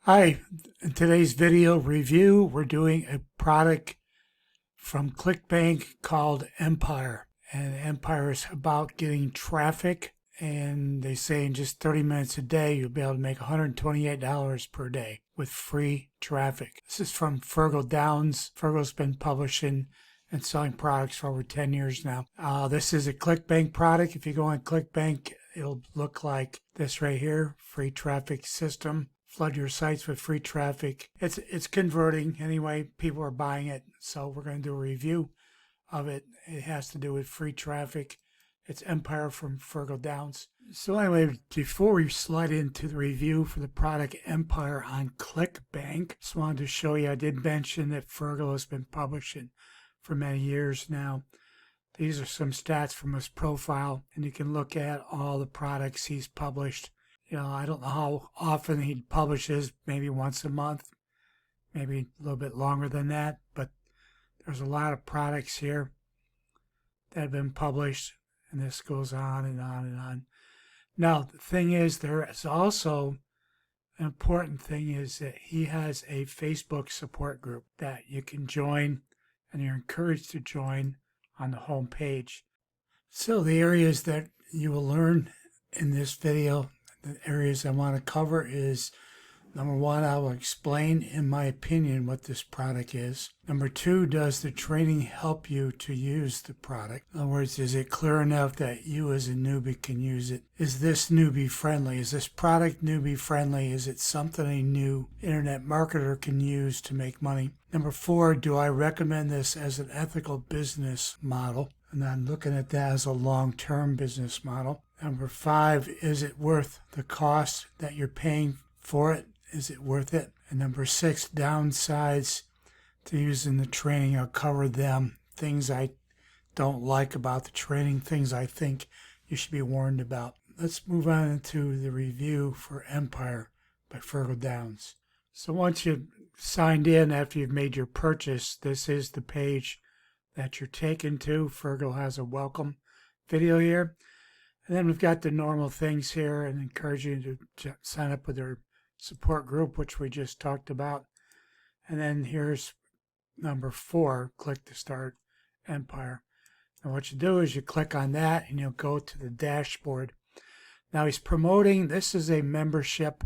Hi, in today's video review, we're doing a product from Clickbank called Empire. And Empire is about getting traffic. And they say in just 30 minutes a day, you'll be able to make $128 per day with free traffic. This is from Fergal Downs. Fergal's been publishing and selling products for over 10 years now. This is a Clickbank product. If you go on Clickbank, it'll look like this right here, free traffic system. Flood your sites with free traffic. It's converting anyway. People are buying it, so we're going to do a review of it. It has to do with free traffic. It's Empire from Fergal Downs. So anyway, before we slide into the review for the product Empire on Clickbank, just wanted to show you, I did mention that Fergal has been publishing for many years now. These are some stats from his profile, and you can look at all the products he's published. I don't know how often he publishes, maybe once a month, maybe a little bit longer than that, but there's a lot of products here that have been published, and this goes on and on and on. Now, the thing is, there is also an important thing is that he has a Facebook support group that you can join, and you're encouraged to join on the home page. So the areas that you will learn in this video, the areas I want to cover is, number one, I will explain, in my opinion, what this product is. Number two, does the training help you to use the product? In other words, is it clear enough that you as a newbie can use it? Is this newbie friendly? Is this product newbie friendly? Is it something a new internet marketer can use to make money? Number four, do I recommend this as an ethical business model? And I'm looking at that as a long-term business model. Number five, is it worth the cost that you're paying for it? Is it worth it? And number six, downsides to using the training. I'll cover them. Things I don't like about the training, things I think you should be warned about. Let's move on into the review for Empire by Fergal Downs. So once you've signed in after you've made your purchase, this is the page that you're taken to. Fergal has a welcome video here. And then we've got the normal things here and encourage you to sign up with their support group, which we just talked about. And then here's number four, click to start Empire. And what you do is you click on that and you'll go to the dashboard. Now he's promoting, this is a membership,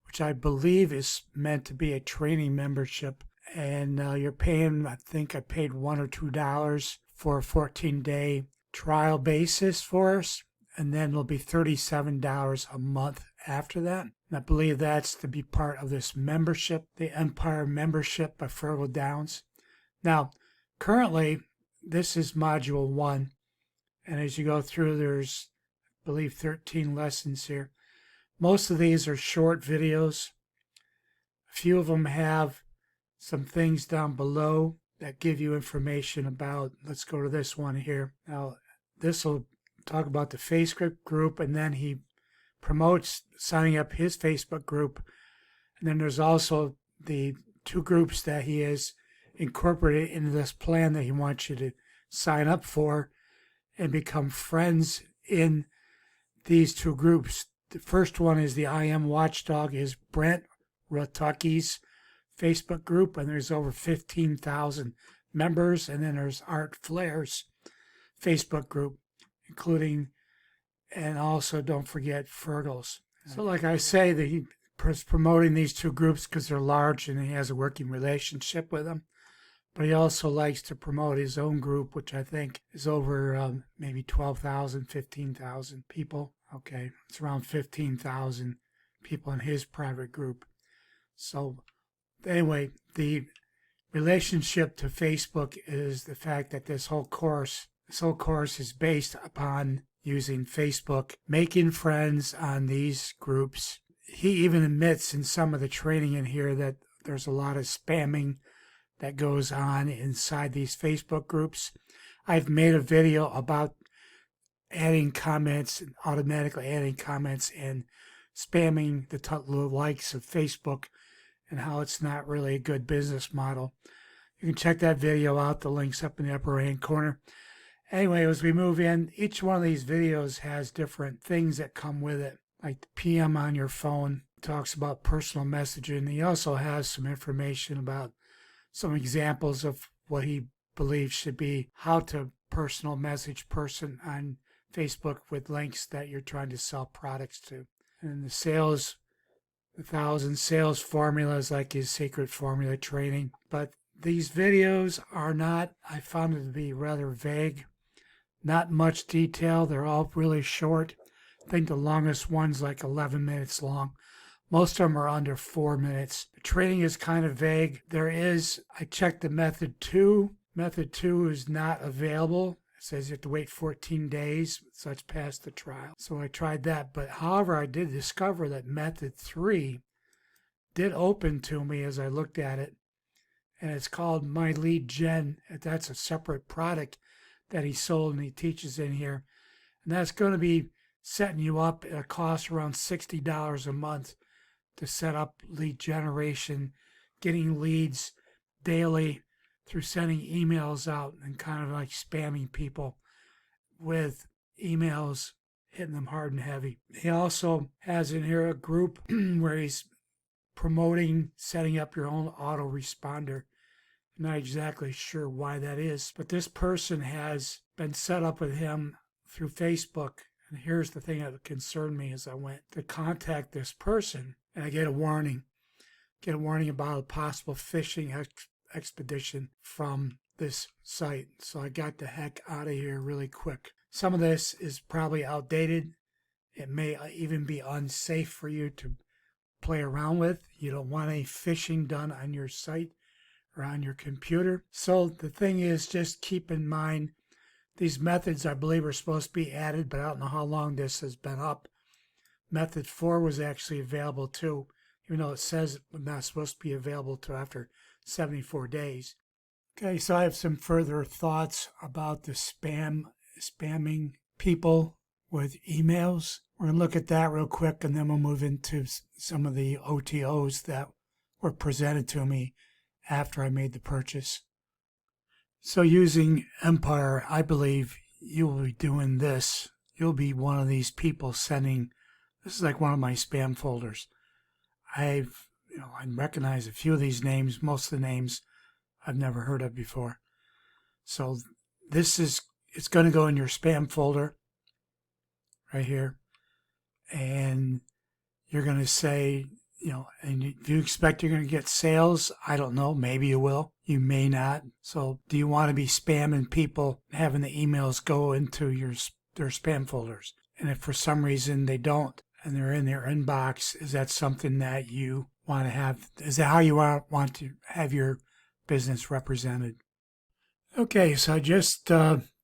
which I believe is meant to be a training membership. And you're paying, I think I paid $1 or $2 for a 14-day trial basis for us. And then it'll be $37 a month after that. And I believe that's to be part of this membership, the Empire membership by Fergal Downs. Now, currently, this is module 1. And as you go through, there's, I believe, 13 lessons here. Most of these are short videos. A few of them have some things down below that give you information about, let's go to this one here. Now, this will talk about the Facebook group, and then he promotes signing up his Facebook group. And then there's also the two groups that he has incorporated into this plan that he wants you to sign up for and become friends in these two groups. The first one is the I Am Watchdog, is Brent Ratucki's Facebook group, and there's over 15,000 members. And then there's Art Flair's Facebook group, including, and also don't forget Fergal's. So like I say, that he's promoting these two groups because they're large and he has a working relationship with them. But he also likes to promote his own group, which I think is over maybe 12,000, 15,000 people. Okay, it's around 15,000 people in his private group. So anyway, the relationship to Facebook is the fact that this whole course is based upon using Facebook, making friends on these groups. He even admits in some of the training in here that there's a lot of spamming that goes on inside these Facebook groups. I've made a video about adding comments, automatically adding comments and spamming the likes of Facebook and how it's not really a good business model. You can check that video out. The link's up in the upper right-hand corner. Anyway, as we move in, each one of these videos has different things that come with it, like the PM on your phone, talks about personal messaging. He also has some information about some examples of what he believes should be how to personal message person on Facebook with links that you're trying to sell products to. And the sales, 1,000 sales formulas, like his secret formula training. But these videos are not, I found it to be rather vague. Not much detail. They're all really short. I think the longest one's like 11 minutes long. Most of them are under 4 minutes. The training is kind of vague. I checked the method 2. Method 2 is not available. It says you have to wait 14 days, so it's past the trial. So I tried that. But however, I did discover that method 3 did open to me as I looked at it. And it's called My Lead Gen. That's a separate product that he sold and he teaches in here. And that's going to be setting you up at a cost around $60 a month to set up lead generation, getting leads daily through sending emails out and kind of like spamming people with emails, hitting them hard and heavy. He also has in here a group where he's promoting setting up your own autoresponder. Not exactly sure why that is, but this person has been set up with him through Facebook. And here's the thing that concerned me as I went to contact this person, and I get a warning about a possible phishing expedition from this site. So I got the heck out of here really quick. Some of this is probably outdated. It may even be unsafe for you to play around with. You don't want any phishing done on your site or on your computer. So the thing is, just keep in mind, these methods I believe are supposed to be added, but I don't know how long this has been up. Method 4 was actually available too, even though it says it's not supposed to be available till after 74 days. Okay, so I have some further thoughts about the spamming people with emails. We're going to look at that real quick, and then we'll move into some of the OTOs that were presented to me after I made the purchase. So using Empire, I believe you will be doing this. You'll be one of these people sending, this is like one of my spam folders. I recognize a few of these names. Most of the names I've never heard of before. So it's going to go in your spam folder right here. And you're going to say, and if you expect you're going to get sales, I don't know, maybe you will, you may not. So do you want to be spamming people, having the emails go into their spam folders? And if for some reason they don't, and they're in their inbox, is that something that you want to have? Is that how you want to have your business represented? Okay, so I just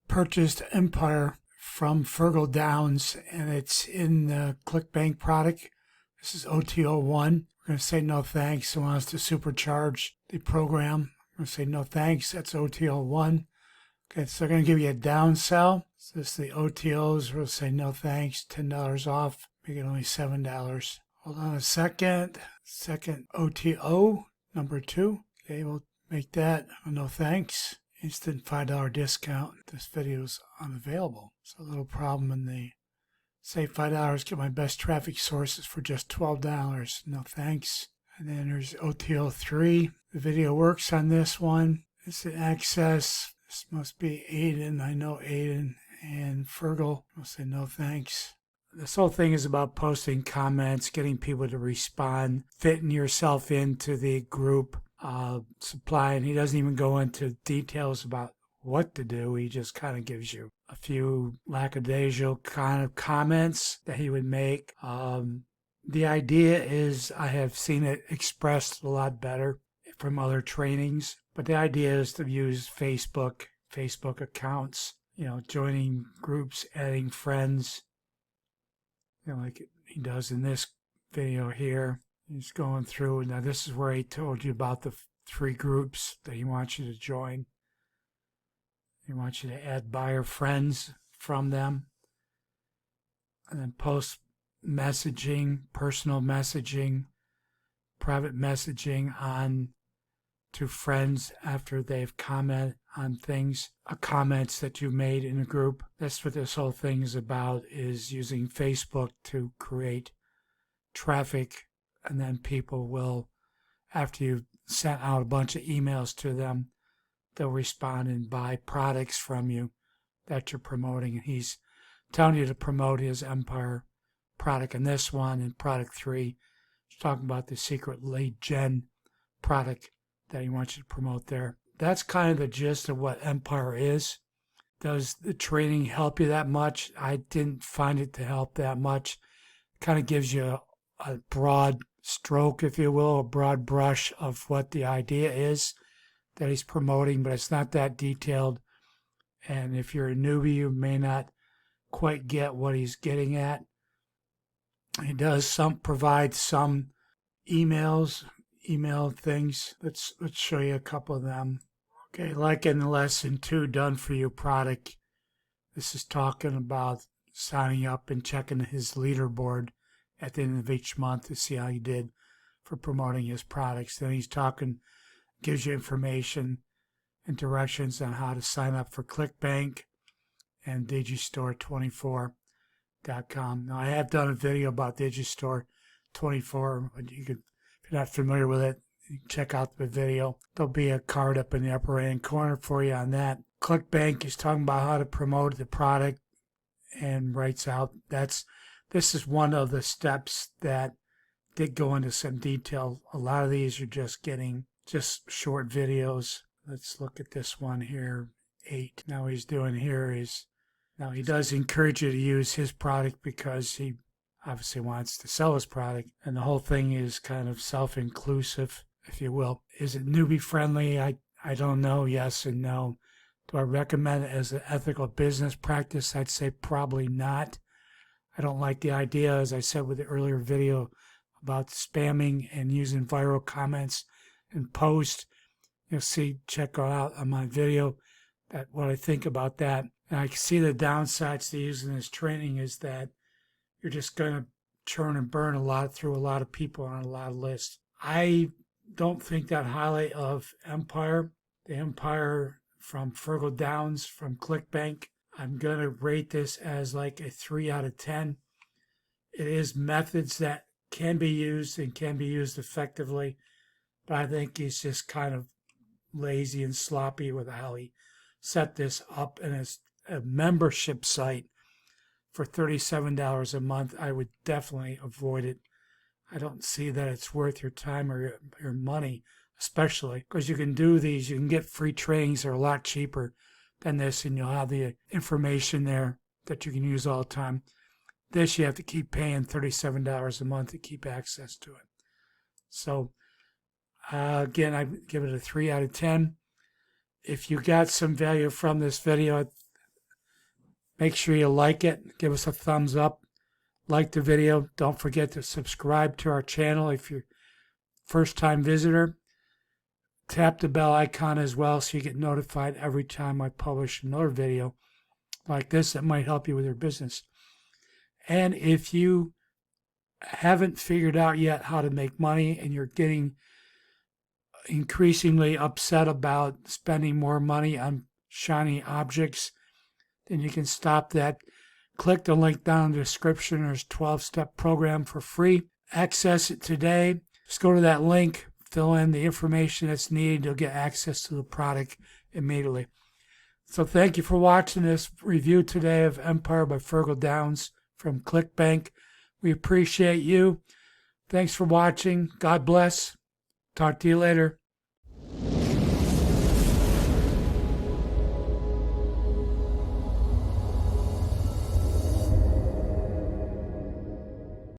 purchased Empire from Fergal Downs, and it's in the Clickbank product. This is OTO1. We're going to say no thanks. It wants to supercharge the program. I'm going to say no thanks. That's OTO1. Okay, so they're going to give you a down sell. So this is the OTOs. We'll say no thanks. $10 off. Make it only $7. Hold on a second. Second OTO, number 2. Okay, we'll make that a no thanks. Instant $5 discount. This video is unavailable. So a little problem in the save $5, get my best traffic sources for just $12. No thanks. And then there's OTO3. The video works on this one. It's an access. This must be Aiden. I know Aiden and Fergal. I'll say no thanks. This whole thing is about posting comments, getting people to respond, fitting yourself into the group supply. And he doesn't even go into details about what to do. He just kind of gives you a few lackadaisical kind of comments that he would make. The idea is, I have seen it expressed a lot better from other trainings, but the idea is to use Facebook accounts, joining groups, adding friends, like he does in this video here. He's going through. Now this is where he told you about the 3 groups that he wants you to join. He wants you to add buyer friends from them, and then post messaging, personal messaging, private messaging on to friends after they've commented on things, comments that you made in a group. That's what this whole thing is about, is using Facebook to create traffic and then people will, after you've sent out a bunch of emails to them, they'll respond and buy products from you that you're promoting. And he's telling you to promote his Empire product in this one. And product 3, he's talking about the secret lead gen product that he wants you to promote there. That's kind of the gist of what Empire is. Does the training help you that much? I didn't find it to help that much. It kind of gives you a broad stroke, if you will, a broad brush of what the idea is that he's promoting, but it's not that detailed. And if you're a newbie, you may not quite get what he's getting at. He does provide some email things. Let's show you a couple of them. Okay, like in lesson 2, done for you product. This is talking about signing up and checking his leaderboard at the end of each month to see how he did for promoting his products. Then he's talking, gives you information and directions on how to sign up for Clickbank and Digistore24.com. Now, I have done a video about Digistore24, but you could, if you're not familiar with it, you can check out the video. There'll be a card up in the upper right hand corner for you on that. Clickbank is talking about how to promote the product and writes out this is one of the steps that did go into some detail. A lot of these are just short videos. Let's look at this one here, 8. Now he's doing here is, now he does encourage you to use his product because he obviously wants to sell his product. And the whole thing is kind of self-inclusive, if you will. Is it newbie friendly? I don't know. Yes and no. Do I recommend it as an ethical business practice? I'd say probably not. I don't like the idea, as I said with the earlier video, about spamming and using viral comments and posts. You'll see, check out on my video what I think about that. And I can see the downsides to using this training is that you're just going to churn and burn through a lot of people on a lot of lists. I don't think that highly of Empire. The Empire from Fergal Downs from Clickbank. I'm going to rate this as like a 3 out of 10. It is methods that can be used and can be used effectively, but I think he's just kind of lazy and sloppy with how he set this up. And as a membership site for $37 a month, I would definitely avoid it. I don't see that it's worth your time or your money, especially because you can do these. You can get free trainings that are a lot cheaper than this, and you'll have the information there that you can use all the time. This, you have to keep paying $37 a month to keep access to it. So, again, I give it a 3 out of 10. If you got some value from this video, make sure you like it. Give us a thumbs up. Like the video. Don't forget to subscribe to our channel if you're a first-time visitor. Tap the bell icon as well so you get notified every time I publish another video like this that might help you with your business. And if you haven't figured out yet how to make money and you're getting increasingly upset about spending more money on shiny objects, then you can stop that. Click the link down in the description. There's a 12-step program for free. Access it today. Just go to that link, fill in the information that's needed. You'll get access to the product immediately. So thank you for watching this review today of Empire by Fergal Downs from Clickbank. We appreciate you. Thanks for watching. God bless. Talk to you later.